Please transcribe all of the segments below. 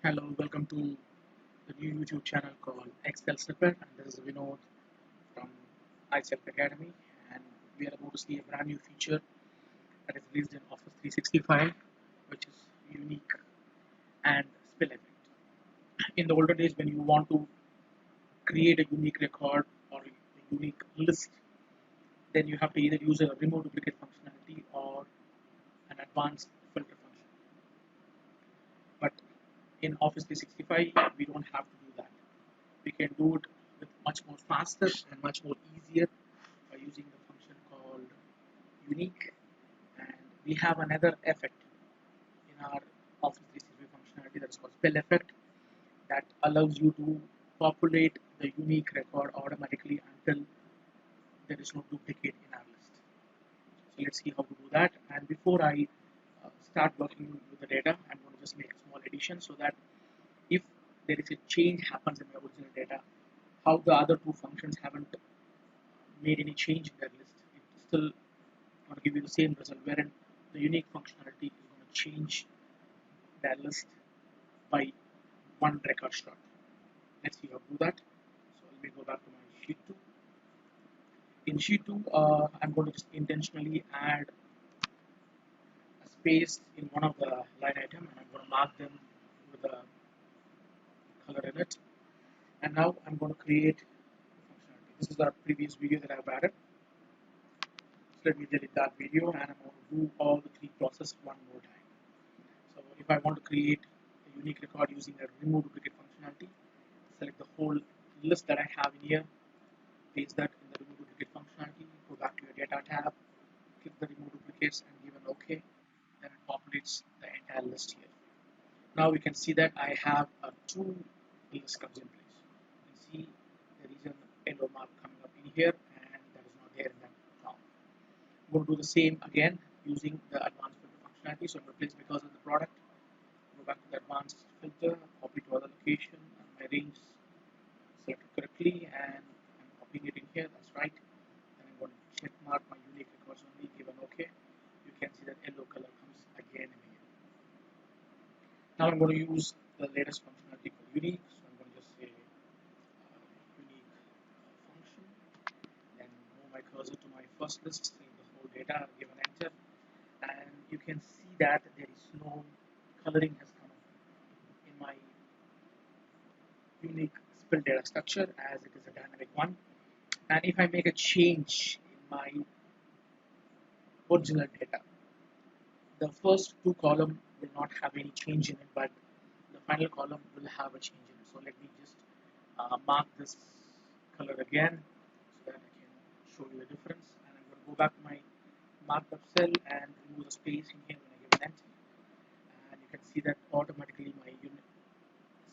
Hello, welcome to the new YouTube channel called Excel Snippet, and this is Vinod from iSelf Academy, and we are about to see a brand new feature that is released in Office 365, which is unique and spill effect. In the older days, when you want to create a unique record or a unique list, then you have to either use a remove duplicate functionality or an advanced filter function. But in Office 365, we don't have to do that. We can do it with much more faster and much more easier by using the function called unique, and we have another effect in our Office 365 functionality that's called spell effect that allows you to populate the unique record automatically until there is no duplicate in our list. So let's see how to do that. And before I start working with the data, I'm going to just make a small addition so that if there is a change happens in my original data, how the other two functions haven't made any change in their list, it's still going to give you the same result, wherein the unique functionality is going to change that list by one record slot. Let's see how to do that. So let me go back to my sheet 2. In sheet 2, I'm going to just intentionally add a space in one of the line item, and I'm going to mark them with a color in it. And now I'm going to create a functionality. This is our previous video that I've added. So let me delete that video, and I'm going to do all the three processes one more time. So if I want to create a unique record using a remove duplicate functionality, select the whole list that I have in here, paste that in the remove duplicate functionality, go back to your data tab, click the remove duplicates and give an OK, then it populates the entire list here. Now we can see that I have a two list comes in place. You can see there is an yellow mark coming up in here, and that is not there in that column. I'm going to do the same again using the advanced filter functionality. So I'm going to place because of the product, go back to the advanced filter, copy to other location, and my range selected correctly, and I'm copying it in here. That's right. And I'm going to check mark my unique records only, give an OK. You can see that yellow color comes again in here. Now I'm going to use the latest functionality called unique. So I'm going to just say unique function, then move my cursor to my first list, select the whole data, give an enter, and you can see that there is no coloring has come up in my unique spill data structure as it is a dynamic one. And if I make a change in my original data, the first two columns will not have any change in it, but the final column will have a change in it. So let me just mark this color again so that I can show you the difference. And I'm going to go back to my marked up cell and remove the space in here when I give an enter. And you can see that automatically my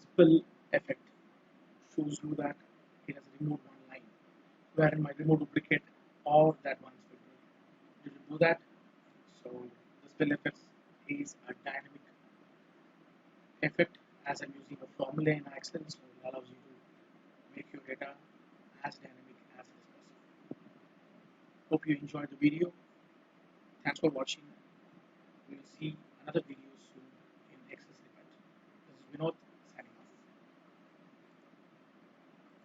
spill effect shows you that it has removed one line, wherein my remove duplicate or that one spill didn't do that. So the spill effect is a dynamic effect as I'm using a formula in Excel, so it allows you to make your data as dynamic as it is possible. Hope you enjoyed the video. Thanks for watching. We will see another videos